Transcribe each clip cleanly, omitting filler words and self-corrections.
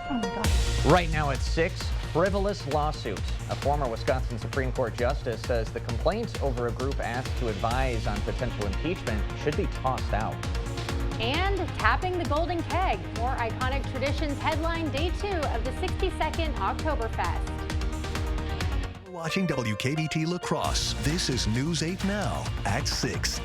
Oh my God. Right now at 6, frivolous lawsuit. A former Wisconsin Supreme Court justice says the complaint over a group asked to advise on potential impeachment should be tossed out. And tapping the golden keg. More iconic traditions headline day 2 of the 62nd Oktoberfest. Watching WKBT La Crosse. This is News 8 Now at 6.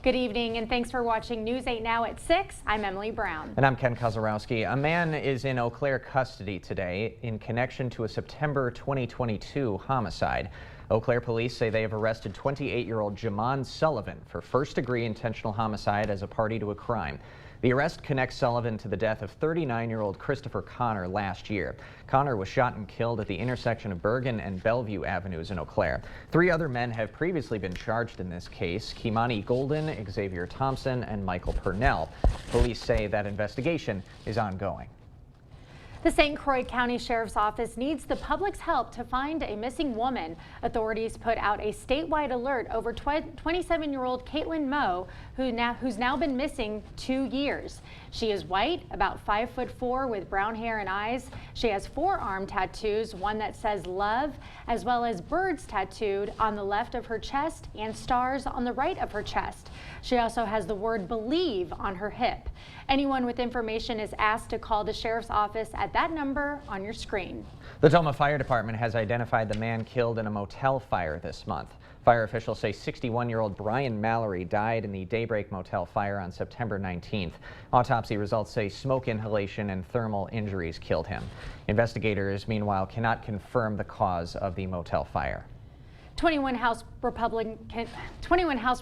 Good evening and thanks for watching News 8 Now at 6. I'm Emily Brown. And I'm Ken Kozarowski. A man is in Eau Claire custody today in connection to a September 2022 homicide. Eau Claire police say they have arrested 28-year-old Jamon Sullivan for first-degree intentional homicide as a party to a crime. The arrest connects Sullivan to the death of 39-year-old Christopher Connor last year. Connor was shot and killed at the intersection of Bergen and Bellevue Avenues in Eau Claire. 3 other men have previously been charged in this case: Kimani Golden, Xavier Thompson, and Michael Purnell. Police say that investigation is ongoing. The St. Croix County Sheriff's Office needs the public's help to find a missing woman. Authorities put out a statewide alert over 27-year-old Caitlin Moe, who's now been missing 2 years. She is white, about 5'4", with brown hair and eyes. She has forearm tattoos, one that says love, as well as birds tattooed on the left of her chest and stars on the right of her chest. She also has the word believe on her hip. Anyone with information is asked to call the sheriff's office at that number on your screen. The Toma Fire Department has identified the man killed in a motel fire this month. Fire officials say 61-year-old Brian Mallory died in the Daybreak Motel fire on September 19th. Autopsy results say smoke inhalation and thermal injuries killed him. Investigators, meanwhile, cannot confirm the cause of the motel fire. 21 House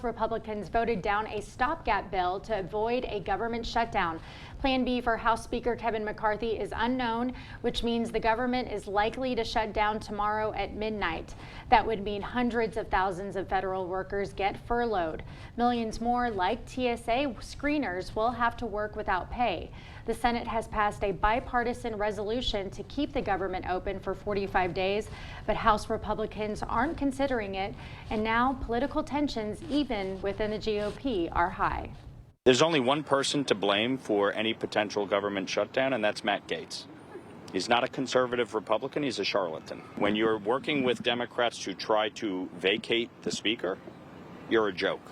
Republicans voted down a stopgap bill to avoid a government shutdown. Plan B for House Speaker Kevin McCarthy is unknown, which means the government is likely to shut down tomorrow at midnight. That would mean hundreds of thousands of federal workers get furloughed. Millions more, like TSA screeners, will have to work without pay. The Senate has passed a bipartisan resolution to keep the government open for 45 days, but House Republicans aren't considering it, and now political tensions, even within the GOP, are high. There's only one person to blame for any potential government shutdown, and that's Matt Gaetz. He's not a conservative Republican, he's a charlatan. When you're working with Democrats to try to vacate the speaker, you're a joke.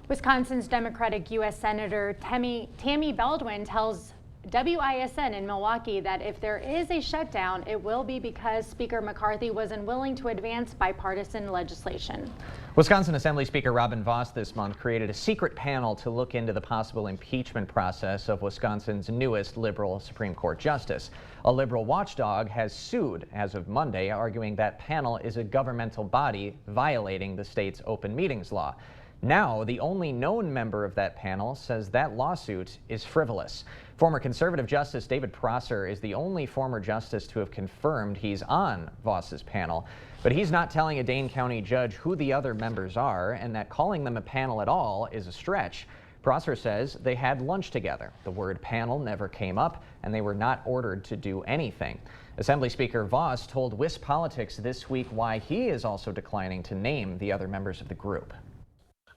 Wisconsin's Democratic U.S. Senator Tammy Baldwin tells WISN in Milwaukee that if there is a shutdown, it will be because Speaker McCarthy was unwilling to advance bipartisan legislation. Wisconsin Assembly Speaker Robin Vos this month created a secret panel to look into the possible impeachment process of Wisconsin's newest liberal Supreme Court justice. A liberal watchdog has sued as of Monday, arguing that panel is a governmental body violating the state's open meetings law. Now, the only known member of that panel says that lawsuit is frivolous. Former conservative Justice David Prosser is the only former justice to have confirmed he's on Vos's panel, but he's not telling a Dane County judge who the other members are, and that calling them a panel at all is a stretch. Prosser says they had lunch together. The word panel never came up, and they were not ordered to do anything. Assembly Speaker Vos told WIS Politics this week why he is also declining to name the other members of the group.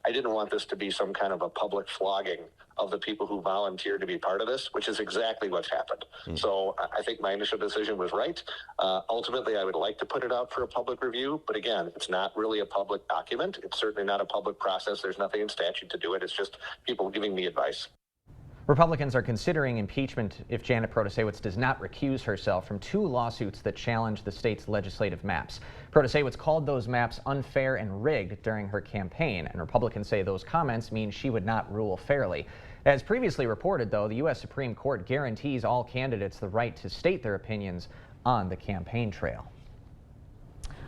I didn't want this to be some kind of a public flogging of the people who volunteered to be part of this, which is exactly what's happened. So I think my initial decision was right. Ultimately, I would like to put it out for a public review, but again, it's not really a public document. It's certainly not a public process. There's nothing in statute to do it. It's just people giving me advice. Republicans are considering impeachment if Janet Protasiewicz does not recuse herself from 2 lawsuits that challenge the state's legislative maps. Protasiewicz called those maps unfair and rigged during her campaign, and Republicans say those comments mean she would not rule fairly. As previously reported, though, the U.S. Supreme Court guarantees all candidates the right to state their opinions on the campaign trail.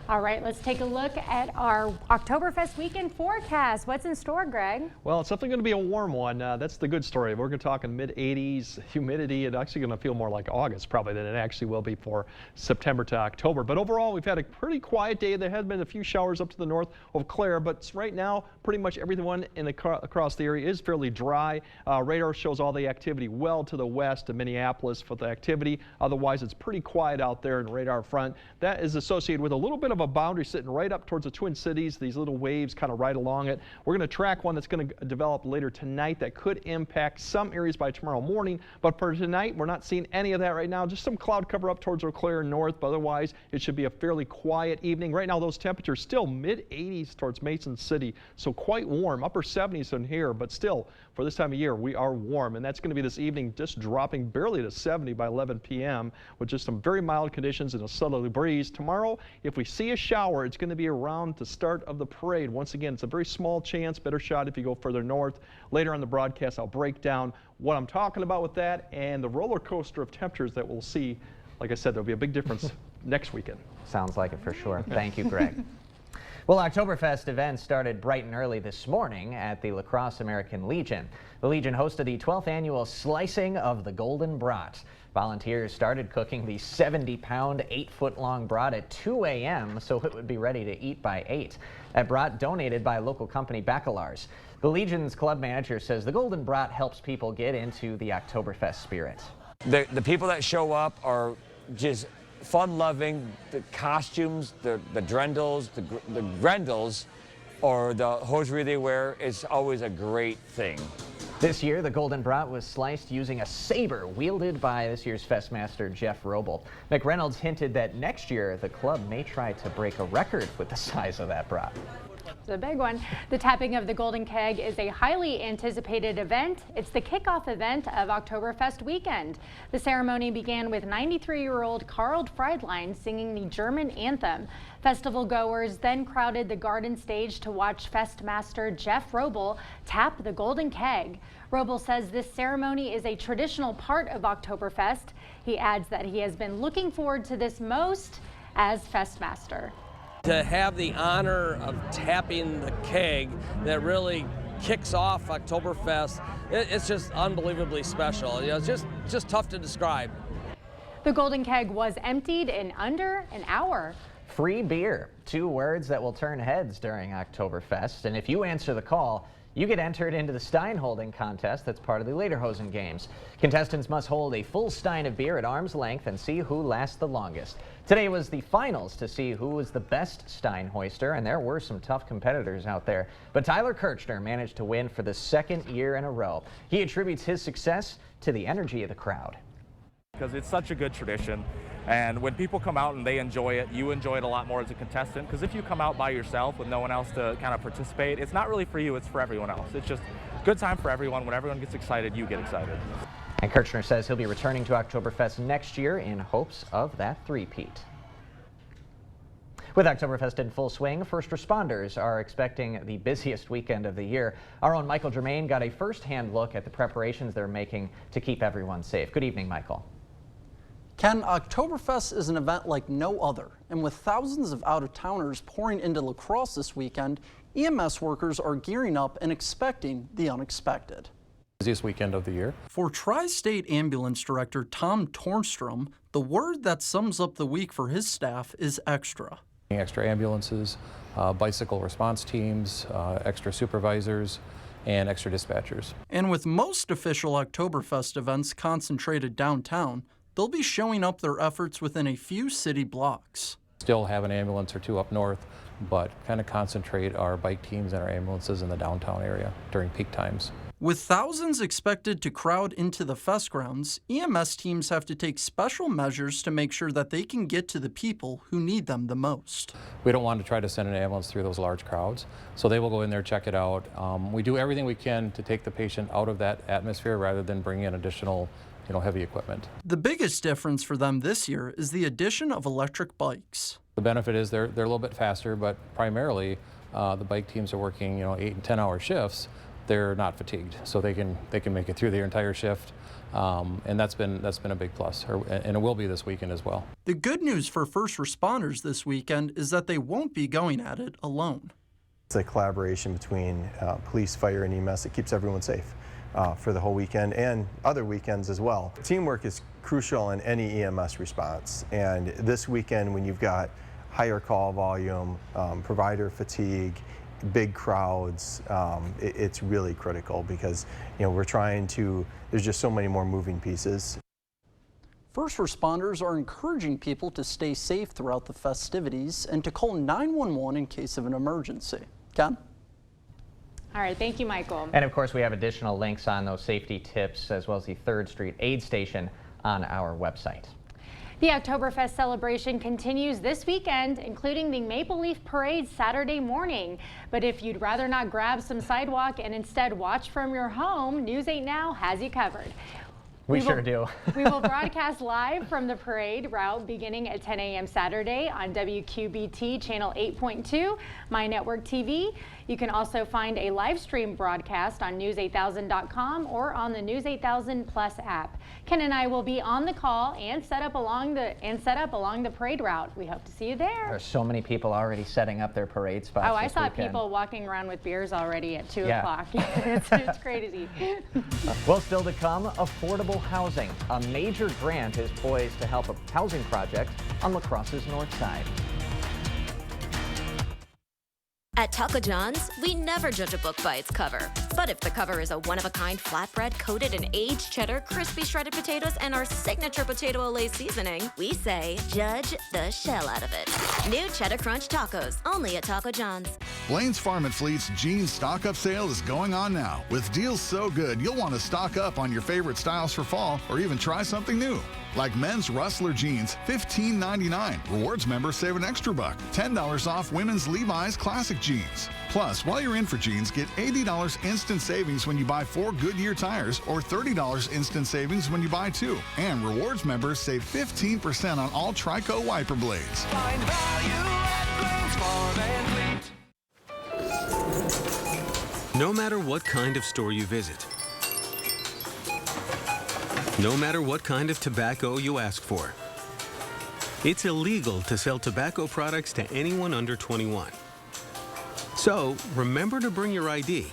All right, let's take a look at our Oktoberfest weekend forecast. What's in store, Greg? Well, it's definitely going to be a warm one. That's the good story. We're going to talk in mid-80s, humidity. It's actually going to feel more like August probably than it actually will be for September to October. But overall, we've had a pretty quiet day. There have been a few showers up to the north of Clare, but right now, pretty much everyone across the area is fairly dry. Radar shows all the activity well to the west of Minneapolis for the activity. Otherwise, it's pretty quiet out there in radar front. That is associated with a little bit bit of a boundary sitting right up towards the Twin Cities. These little waves kind of right along it. We're going to track one that's going to develop later tonight that could impact some areas by tomorrow morning. But for tonight, we're not seeing any of that right now. Just some cloud cover up towards Eau Claire north, but otherwise it should be a fairly quiet evening. Right now, those temperatures still mid-80s towards Mason City, so quite warm. Upper 70s in here, but still, for this time of year, we are warm. And that's going to be this evening, just dropping barely to 70 by 11 p.m. with just some very mild conditions and a southerly breeze. Tomorrow, if we see a shower, it's going to be around the start of the parade. Once again, it's a very small chance, better shot if you go further north. Later on the broadcast, I'll break down what I'm talking about with that and the roller coaster of temperatures that we'll see. Like I said, there'll be a big difference next weekend. Sounds like it for sure. Thank you, Greg. Well, Oktoberfest events started bright and early this morning at the La Crosse American Legion. The Legion hosted the 12th annual Slicing of the Golden Brat. Volunteers started cooking the 70-pound, 8-foot-long brat at 2 a.m. so it would be ready to eat by 8. That brat donated by local company Baccalars. The Legion's club manager says the Golden Brat helps people get into the Oktoberfest spirit. The people that show up are just fun-loving. The costumes, the Drendels, the Grendels, or the hosiery they wear is always a great thing. This year, the Golden Brat was sliced using a saber wielded by this year's Festmaster Jeff Robel. McReynolds hinted that next year the club may try to break a record with the size of that brat. It's a big one. The tapping of the Golden Keg is a highly anticipated event. It's the kickoff event of Oktoberfest weekend. The ceremony began with 93-year-old Karl Friedlein singing the German anthem. Festival goers then crowded the garden stage to watch Festmaster Jeff Robel tap the Golden Keg. Robel says this ceremony is a traditional part of Oktoberfest. He adds that he has been looking forward to this most as Festmaster. To have the honor of tapping the keg that really kicks off Oktoberfest, it's just unbelievably special. You know, it's just tough to describe. The Golden Keg was emptied in under an hour. Free beer, 2 words that will turn heads during Oktoberfest. And if you answer the call, you get entered into the Stein holding contest that's part of the Lederhosen Games. Contestants must hold a full stein of beer at arm's length and see who lasts the longest. Today was the finals to see who was the best stein hoister, and there were some tough competitors out there. But Tyler Kirchner managed to win for the 2nd year in a row. He attributes his success to the energy of the crowd. Because it's such a good tradition, and when people come out and they enjoy it, you enjoy it a lot more as a contestant. Because if you come out by yourself with no one else to kind of participate, it's not really for you, it's for everyone else. It's just a good time for everyone. When everyone gets excited, you get excited. And Kirchner says he'll be returning to Oktoberfest next year in hopes of that three-peat. With Oktoberfest in full swing, first responders are expecting the busiest weekend of the year. Our own Michael Germain got a first-hand look at the preparations they're making to keep everyone safe. Good evening, Michael. Ken, Oktoberfest is an event like no other, and with thousands of out-of-towners pouring into La Crosse this weekend, EMS workers are gearing up and expecting the unexpected. Busiest weekend of the year. For Tri-State Ambulance Director Tom Tornstrom, the word that sums up the week for his staff is extra. Extra ambulances, bicycle response teams, extra supervisors, and extra dispatchers. And with most official Oktoberfest events concentrated downtown, they'll be showing up their efforts within a few city blocks. Still have an ambulance or 2 up north, but kind of concentrate our bike teams and our ambulances in the downtown area during peak times. With thousands expected to crowd into the fest grounds, EMS teams have to take special measures to make sure that they can get to the people who need them the most. We don't want to try to send an ambulance through those large crowds, so they will go in there, check it out. We do everything we can to take the patient out of that atmosphere rather than bring in additional heavy equipment. The biggest difference for them this year is the addition of electric bikes. The benefit is they're a little bit faster, but primarily the bike teams are working 8 and 10-hour shifts. They're not fatigued, so they can make it through their entire shift, and that's been a big plus, and it will be this weekend as well. The good news for first responders this weekend is that they won't be going at it alone. It's a collaboration between police, fire, and EMS that keeps everyone safe for the whole weekend and other weekends as well. Teamwork is crucial in any EMS response, and this weekend when you've got higher call volume, provider fatigue, big crowds, it's really critical because we're trying to, there's just so many more moving pieces. First responders are encouraging people to stay safe throughout the festivities and to call 911 in case of an emergency. Ken? All right, thank you, Michael. And of course, we have additional links on those safety tips as well as the 3rd Street Aid Station on our website. The Oktoberfest celebration continues this weekend, including the Maple Leaf Parade Saturday morning. But if you'd rather not grab some sidewalk and instead watch from your home, News 8 Now has you covered. We sure do. We will broadcast live from the parade route beginning at 10 a.m. Saturday on WQBT Channel 8.2, My Network TV. You can also find a live stream broadcast on news8000.com or on the News 8000 Plus app. Ken and I will be on the call and set up along the parade route. We hope to see you there. There's so many people already setting up their parade spots. Oh, I this saw weekend. people walking around with beers already at 2 Yeah. o'clock. It's crazy. Well, still to come, affordable housing. A major grant is poised to help a housing project on La Crosse's north side. At Taco John's, we never judge a book by its cover. But if the cover is a one-of-a-kind flatbread coated in aged cheddar, crispy shredded potatoes, and our signature potato Olay seasoning, we say, judge the shell out of it. New Cheddar Crunch Tacos, only at Taco John's. Blaine's Farm and Fleet's jeans stock-up sale is going on now. With deals so good, you'll want to stock up on your favorite styles for fall or even try something new. Like men's Rustler jeans, $15.99. Rewards members save an extra $1. $10 off women's Levi's Classic jeans. Plus, while you're in for jeans, get $80 instant savings when you buy 4 Goodyear tires or $30 instant savings when you buy 2. And rewards members save 15% on all Trico wiper blades. Find value at Blaine's Farm and Fleet. No matter what kind of store you visit, no matter what kind of tobacco you ask for, it's illegal to sell tobacco products to anyone under 21. So remember to bring your ID.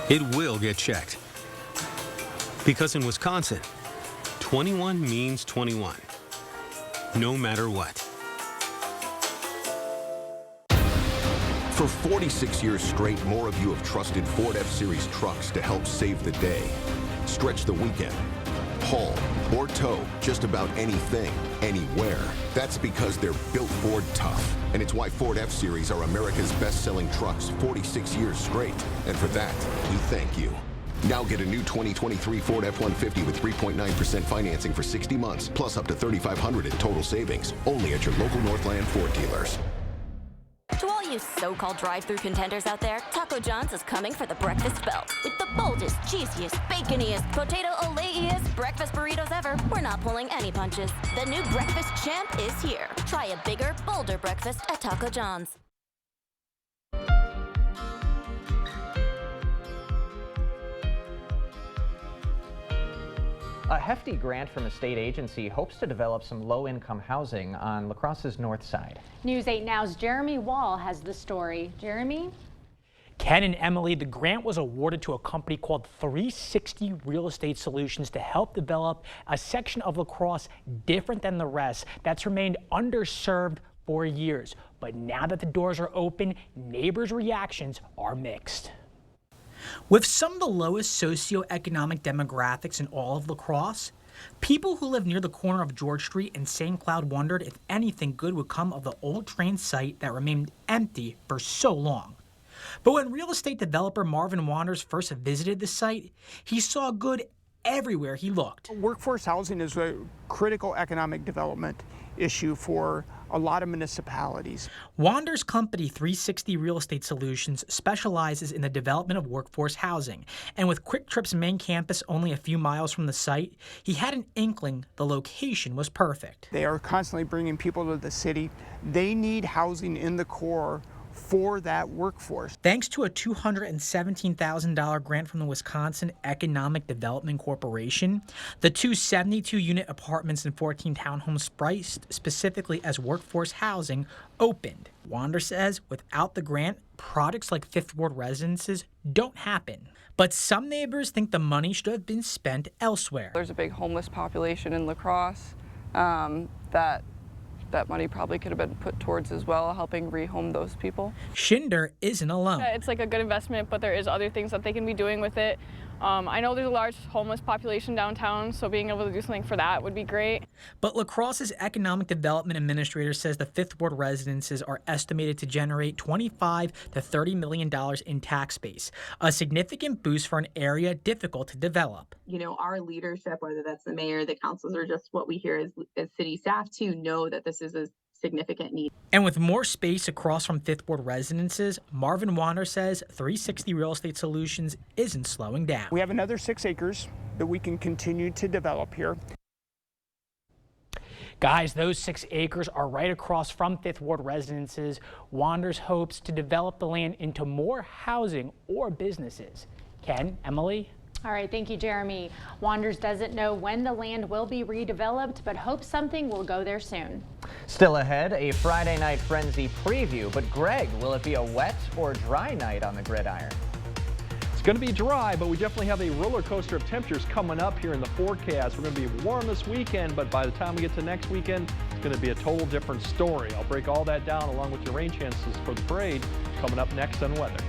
It will get checked. Because in Wisconsin, 21 means 21, no matter what. For 46 years straight, more of you have trusted Ford F-Series trucks to help save the day. Stretch the weekend, haul, or tow just about anything, anywhere. That's because they're built Ford tough. And it's why Ford F-Series are America's best-selling trucks 46 years straight. And for that, we thank you. Now get a new 2023 Ford F-150 with 3.9% financing for 60 months, plus up to $3,500 in total savings. Only at your local Northland Ford dealers. To all you so-called drive-through contenders out there, Taco John's is coming for the breakfast belt. With the boldest, juiciest, baconiest, potato Olay-iest breakfast burritos ever, we're not pulling any punches. The new breakfast champ is here. Try a bigger, bolder breakfast at Taco John's. A hefty grant from a state agency hopes to develop some low-income housing on La Crosse's north side. News 8 Now's Jeremy Wall has the story. Jeremy? Ken and Emily, the grant was awarded to a company called 360 Real Estate Solutions to help develop a section of La Crosse different than the rest that's remained underserved for years. But now that the doors are open, neighbors' reactions are mixed. With some of the lowest socioeconomic demographics in all of La Crosse, people who live near the corner of George Street and St. Cloud wondered if anything good would come of the old train site that remained empty for so long. But when real estate developer Marvin Wanders first visited the site, he saw good everywhere he looked. Workforce housing is a critical economic development issue for a lot of municipalities. Wanders' company 360 Real Estate Solutions specializes in the development of workforce housing, and with Quick Trip's main campus only a few miles from the site, he had an inkling the location was perfect. They are constantly bringing people to the city. They need housing in the core for that workforce. Thanks to a $217,000 grant from the Wisconsin Economic Development Corporation, the two 72-unit apartments and 14 townhomes priced specifically as workforce housing opened. Wander says without the grant, projects like Fifth Ward residences don't happen. But some neighbors think the money should have been spent elsewhere. There's a big homeless population in La Crosse that money probably could have been put towards as well, helping rehome those people. Shinder isn't alone. It's like a good investment, but there is other things that they can be doing with it. I know there's a large homeless population downtown, so being able to do something for that would be great. But La Crosse's Economic Development Administrator says the Fifth Ward residences are estimated to generate $25 to $30 million in tax base, a significant boost for an area difficult to develop. You know, our leadership, whether that's the mayor, the councils, or just what we hear as city staff, to know that this is a significant need. And with more space across from Fifth Ward residences, Marvin Wander says 360 Real Estate Solutions isn't slowing down. We have another 6 acres that we can continue to develop here. Guys, those 6 acres are right across from Fifth Ward residences. Wander's hopes to develop the land into more housing or businesses. Ken, Emily? All right, thank you, Jeremy. Wanders doesn't know when the land will be redeveloped, but hopes something will go there soon. Still ahead, a Friday Night Frenzy preview. But Greg, will it be a wet or dry night on the gridiron? It's going to be dry, but we definitely have a roller coaster of temperatures coming up here in the forecast. We're going to be warm this weekend, but by the time we get to next weekend, it's going to be a total different story. I'll break all that down along with your rain chances for the parade coming up next on weather.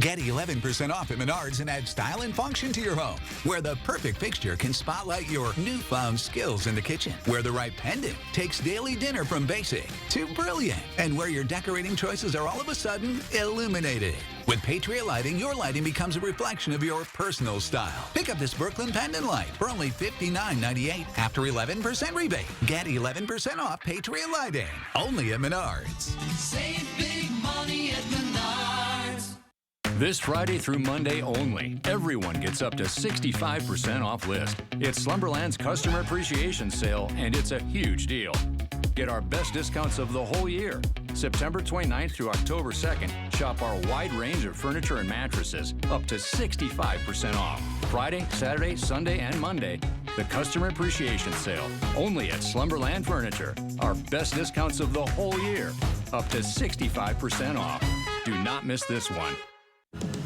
Get 11% off at Menards and add style and function to your home, where the perfect fixture can spotlight your newfound skills in the kitchen, where the right pendant takes daily dinner from basic to brilliant, and where your decorating choices are all of a sudden illuminated. With Patriot Lighting, your lighting becomes a reflection of your personal style. Pick up this Brooklyn pendant light for only $59.98 after 11% rebate. Get 11% off Patriot Lighting, only at Menards. Save big money at Menards. This Friday through Monday only, everyone gets up to 65% off list. It's Slumberland's Customer Appreciation Sale, and it's a huge deal. Get our best discounts of the whole year. September 29th through October 2nd, shop our wide range of furniture and mattresses, up to 65% off. Friday, Saturday, Sunday, and Monday, the Customer Appreciation Sale, only at Slumberland Furniture. Our best discounts of the whole year, up to 65% off. Do not miss this one.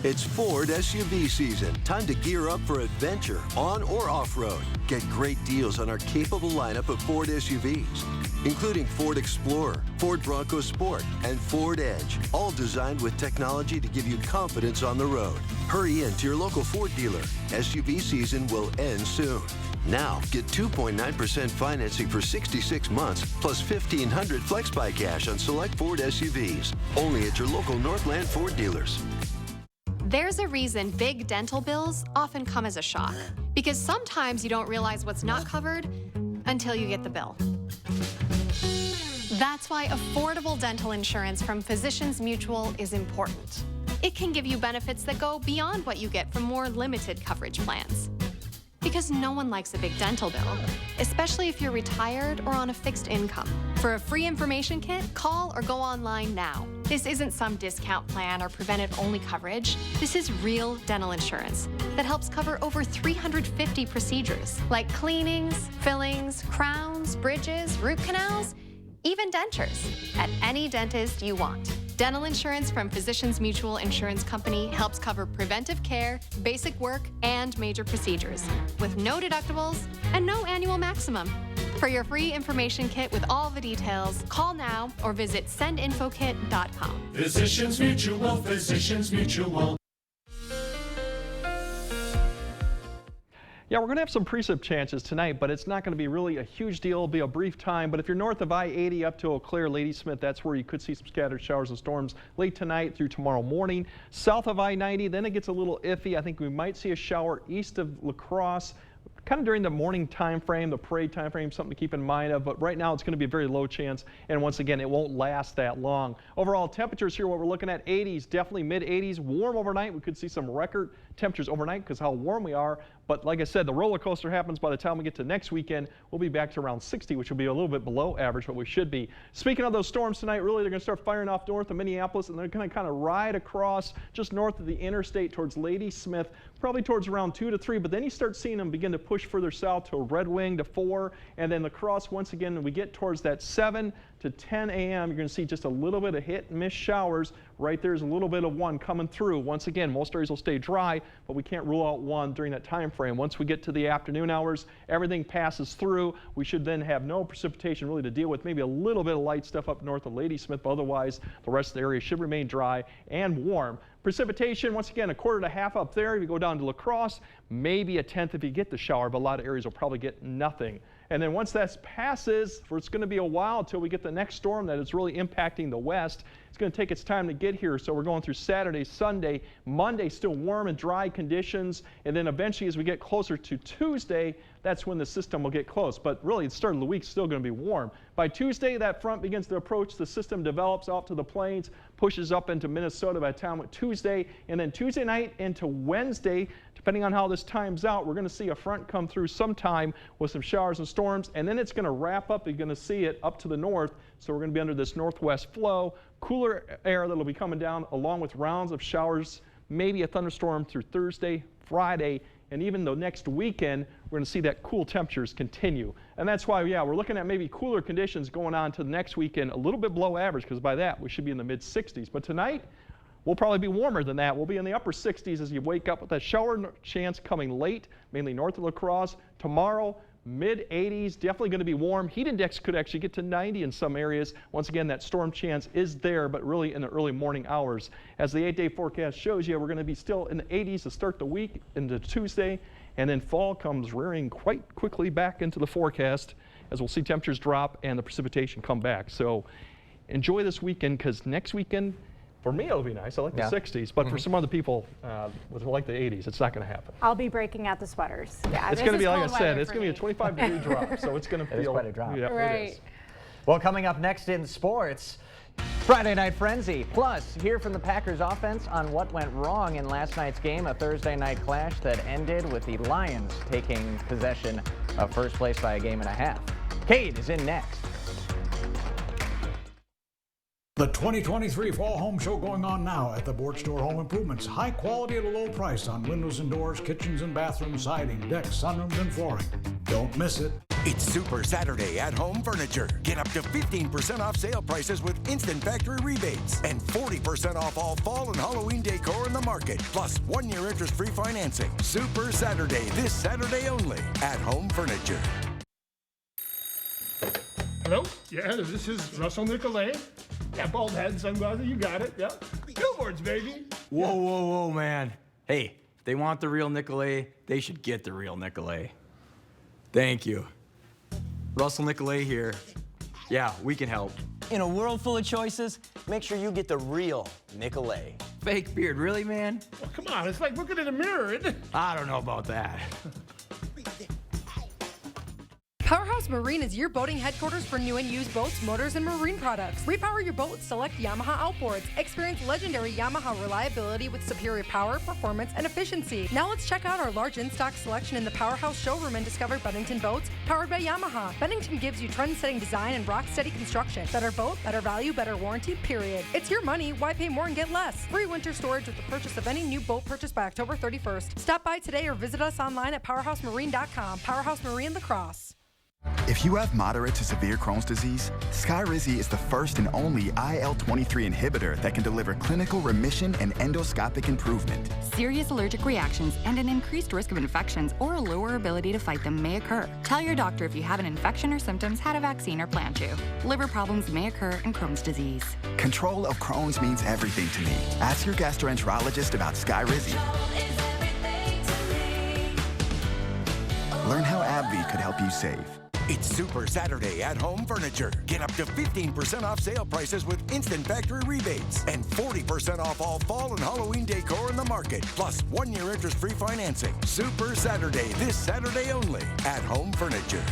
It's Ford SUV season. Time to gear up for adventure, on or off-road. Get great deals on our capable lineup of Ford SUVs, including Ford Explorer, Ford Bronco Sport, and Ford Edge, all designed with technology to give you confidence on the road. Hurry in to your local Ford dealer. SUV season will end soon. Now, get 2.9% financing for 66 months, plus $1,500 FlexBuy cash on select Ford SUVs. Only at your local Northland Ford dealers. There's a reason big dental bills often come as a shock, because sometimes you don't realize what's not covered until you get the bill. That's why affordable dental insurance from Physicians Mutual is important. It can give you benefits that go beyond what you get from more limited coverage plans. Because no one likes a big dental bill, especially if you're retired or on a fixed income. For a free information kit, call or go online now. This isn't some discount plan or preventive-only coverage. This is real dental insurance that helps cover over 350 procedures, like cleanings, fillings, crowns, bridges, root canals, even dentures, at any dentist you want. Dental insurance from Physicians Mutual Insurance Company helps cover preventive care, basic work, and major procedures, with no deductibles and no annual maximum. For your free information kit with all the details, call now or visit sendinfokit.com. Physicians Mutual, Physicians Mutual. Yeah, we're going to have some precip chances tonight, but it's not going to be really a huge deal. It'll be a brief time, but if you're north of I-80 up to Eau Claire, Ladysmith, that's where you could see some scattered showers and storms late tonight through tomorrow morning. South of I-90, then it gets a little iffy. I think we might see a shower east of La Crosse, kind of during the morning time frame, the parade time frame, something to keep in mind of, but right now it's going to be a very low chance, and once again, it won't last that long. Overall temperatures here, what we're looking at, 80s, definitely mid-80s, warm overnight. We could see some record temperatures overnight because how warm we are, but like I said, the roller coaster happens by the time we get to next weekend. We'll be back to around 60, which will be a little bit below average, what we should be. Speaking of those storms tonight, really they're going to start firing off north of Minneapolis, and they're going to kind of ride across just north of the interstate towards Ladysmith, probably towards around 2 to 3, but then you start seeing them begin to push further south to Red Wing to 4, and then La Crosse once again, we get towards that 7 to 10 a.m., you're going to see just a little bit of hit and miss showers. Right there's a little bit of one coming through. Once again, most areas will stay dry, but we can't rule out one during that time frame. Once we get to the afternoon hours, everything passes through. We should then have no precipitation really to deal with. Maybe a little bit of light stuff up north of Ladysmith, but otherwise the rest of the area should remain dry and warm. Precipitation, once again, 1/4 to 1/2 up there. If you go down to La Crosse, maybe a 1/10 if you get the shower, but a lot of areas will probably get nothing. And then once that passes, it's going to be a while until we get the next storm that is really impacting the west. It's going to take its time to get here, so we're going through Saturday, Sunday, Monday, still warm and dry conditions, and then eventually as we get closer to Tuesday, that's when the system will get close. But really, the start of the week is still going to be warm. By Tuesday, that front begins to approach. The system develops off to the plains, pushes up into Minnesota by the time with Tuesday, and then Tuesday night into Wednesday, depending on how this times out, we're going to see a front come through sometime with some showers and storms, and then it's going to wrap up. You're going to see it up to the north, so we're going to be under this northwest flow. Cooler air that will be coming down along with rounds of showers, maybe a thunderstorm through Thursday, Friday, and even the next weekend, we're going to see that cool temperatures continue. And that's why, yeah, we're looking at maybe cooler conditions going on to the next weekend, a little bit below average, because by that, we should be in the mid-60s. But tonight, we'll probably be warmer than that. We'll be in the upper 60s as you wake up with that shower chance coming late, mainly north of La Crosse. Tomorrow, mid-80s, definitely going to be warm. Heat index could actually get to 90 in some areas. Once again, that storm chance is there, but really in the early morning hours. As the 8-day forecast shows you, we're going to be still in the 80s to start the week into Tuesday, and then fall comes rearing quite quickly back into the forecast as we'll see temperatures drop and the precipitation come back. So enjoy this weekend, because next weekend, for me, it'll be nice. I like the 60s, but for some other people with like the 80s, it's not going to happen. I'll be breaking out the sweaters. Yeah, it's going to be, like I said, it's going to be a 25-degree drop, so it's going to feel quite a drop. Yeah, right. It is. Well, coming up next in sports, Friday Night Frenzy. Plus, hear from the Packers offense on what went wrong in last night's game, a Thursday night clash that ended with the Lions taking possession of first place by a 1.5 games. Cade is in next. The 2023 Fall Home Show going on now at the Board Store Home Improvements. High quality at a low price on windows and doors, kitchens and bathrooms, siding, decks, sunrooms, and flooring. Don't miss it. It's Super Saturday at Home Furniture. Get up to 15% off sale prices with instant factory rebates and 40% off all fall and Halloween decor in the market, plus 1-year interest-free financing. Super Saturday, this Saturday only at Home Furniture. Hello? Yeah, this is Russell Nicolay. Yeah, bald head, sunglasses, you got it. Yeah. Billboards, baby. Whoa, whoa, whoa, man. Hey, if they want the real Nicolay, they should get the real Nicolay. Thank you. Russell Nicolay here. Yeah, we can help. In a world full of choices, make sure you get the real Nicolay. Fake beard, really, man? Oh, come on, it's like looking in a mirror, isn't it? I don't know about that. Powerhouse Marine is your boating headquarters for new and used boats, motors, and marine products. Repower your boat with select Yamaha outboards. Experience legendary Yamaha reliability with superior power, performance, and efficiency. Now let's check out our large in-stock selection in the Powerhouse showroom and discover Bennington boats powered by Yamaha. Bennington gives you trend-setting design and rock-steady construction. Better boat, better value, better warranty, period. It's your money, why pay more and get less? Free winter storage with the purchase of any new boat purchased by October 31st. Stop by today or visit us online at powerhousemarine.com. Powerhouse Marine La Crosse. If you have moderate to severe Crohn's disease, Skyrizi is the first and only IL-23 inhibitor that can deliver clinical remission and endoscopic improvement. Serious allergic reactions and an increased risk of infections or a lower ability to fight them may occur. Tell your doctor if you have an infection or symptoms, had a vaccine, or plan to. Liver problems may occur in Crohn's disease. Control of Crohn's means everything to me. Ask your gastroenterologist about Skyrizi. Learn how AbbVie could help you save. It's Super Saturday at Home Furniture. Get up to 15% off sale prices with instant factory rebates and 40% off all fall and Halloween decor in the market, plus 1-year interest-free financing. Super Saturday, this Saturday only at Home Furniture.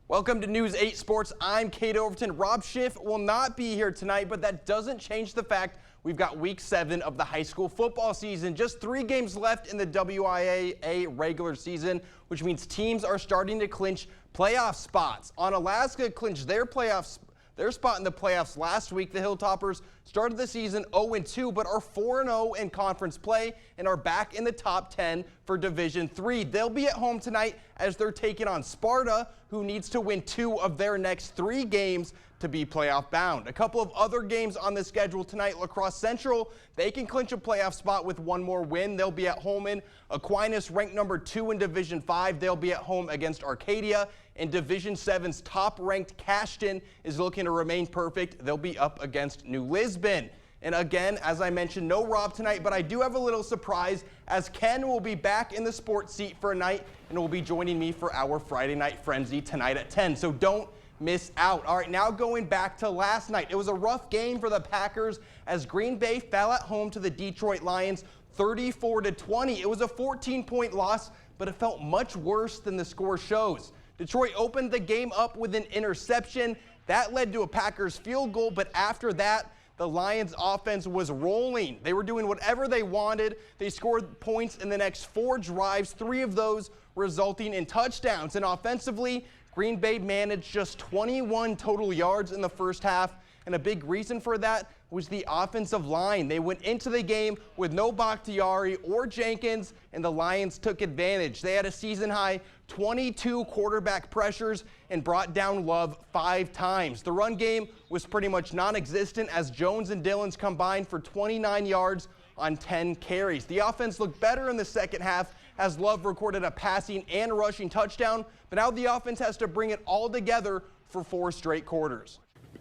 Welcome to News 8 Sports. I'm Cade Overton. Rob Schiff will not be here tonight, but that doesn't change the fact we've got week 7 of the high school football season. Just 3 games left in the WIAA regular season, which means teams are starting to clinch playoff spots. Onalaska clinched their spot in the playoffs last week. The Hilltoppers started the season 0-2, but are 4-0 in conference play and are back in the top 10 for Division III. They'll be at home tonight as they're taking on Sparta, who needs to win 2 of their next 3 games to be playoff bound. A couple of other games on the schedule tonight. La Crosse Central, they can clinch a playoff spot with 1 more win. They'll be at home. In Aquinas, ranked number 2 in Division 5, they'll be at home against Arcadia. And Division 7's top-ranked Cashton is looking to remain perfect. They'll be up against New Lisbon. And again, as I mentioned, no Rob tonight, but I do have a little surprise as Ken will be back in the sports seat for a night and will be joining me for our Friday Night Frenzy tonight at 10. So don't miss out. All right, now going back to last night. It was a rough game for the Packers as Green Bay fell at home to the Detroit Lions 34-20. It was a 14-point loss, but it felt much worse than the score shows. Detroit opened the game up with an interception. That led to a Packers field goal, but after that, the Lions offense was rolling. They were doing whatever they wanted. They scored points in the next 4 drives, 3 of those resulting in touchdowns. And offensively, Green Bay managed just 21 total yards in the first half, and a big reason for that was the offensive line. They went into the game with no Bakhtiari or Jenkins, and the Lions took advantage. They had a season-high 22 quarterback pressures and brought down Love 5 times. The run game was pretty much non-existent as Jones and Dillons combined for 29 yards on 10 carries. The offense looked better in the second half as Love recorded a passing and rushing touchdown, but now the offense has to bring it all together for 4 straight quarters.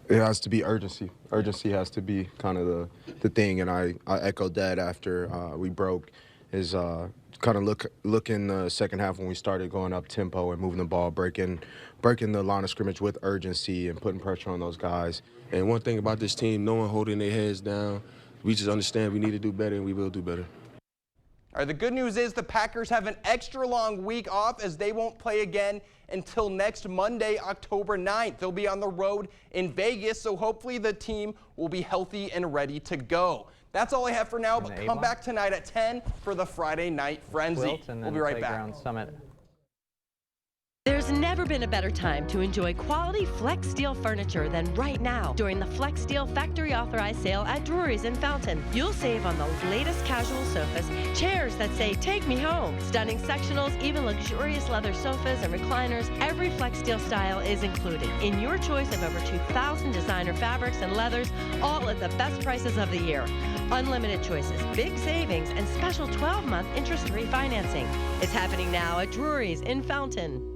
It has to be urgency. Urgency has to be kind of the thing, and I echoed that after we broke. Is kind of look in the second half when we started going up tempo and moving the ball, breaking the line of scrimmage with urgency and putting pressure on those guys. And one thing about this team, no one holding their heads down. We just understand we need to do better, and we will do better. All right, the good news is the Packers have an extra long week off as they won't play again until next Monday, October 9th. They'll be on the road in Vegas, so hopefully the team will be healthy and ready to go. That's all I have for now, but come back tonight at 10 for the Friday Night Frenzy. We'll be right back. Summit. There's never been a better time to enjoy quality Flex Steel furniture than right now during the Flex Steel Factory Authorized Sale at Drury's in Fountain. You'll save on the latest casual sofas, chairs that say, "Take me home," stunning sectionals, even luxurious leather sofas and recliners. Every Flex Steel style is included in your choice of over 2,000 designer fabrics and leathers, all at the best prices of the year. Unlimited choices, big savings, and special 12-month interest-free financing. It's happening now at Drury's in Fountain.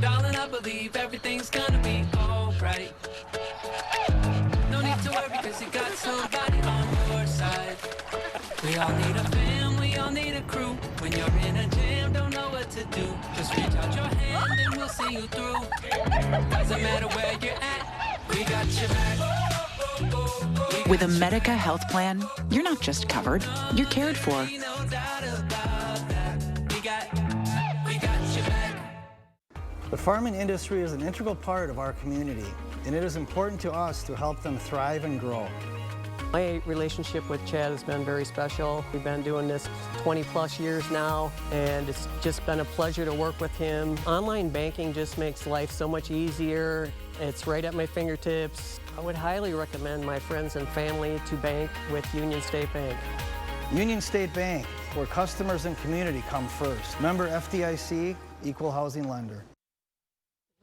Darling, I believe everything's gonna be alright. No need to worry because you got somebody on your side. We all need a fam, we all need a crew. When you're in a jam, don't know what to do. Just reach out your hand and we'll see you through. Doesn't matter where you're at, we got your back. With a Medica health plan, you're not just covered, you're cared for. The farming industry is an integral part of our community, and it is important to us to help them thrive and grow. My relationship with Chad has been very special. We've been doing this 20+ years now, and it's just been a pleasure to work with him. Online banking just makes life so much easier. It's right at my fingertips. I would highly recommend my friends and family to bank with Union State Bank. Union State Bank, where customers and community come first. Member FDIC, equal housing lender.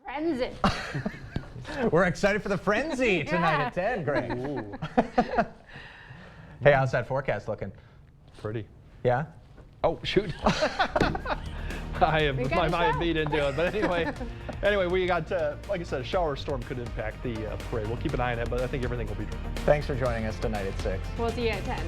Frenzy. We're excited for the Frenzy tonight at 10, Greg. Hey, how's that forecast looking? Pretty. Yeah? Oh, shoot. I beat into it. But anyway, we got, like I said, a shower storm could impact the parade. We'll keep an eye on it, but I think everything will be dry. Thanks for joining us tonight at 6. We'll see you at 10.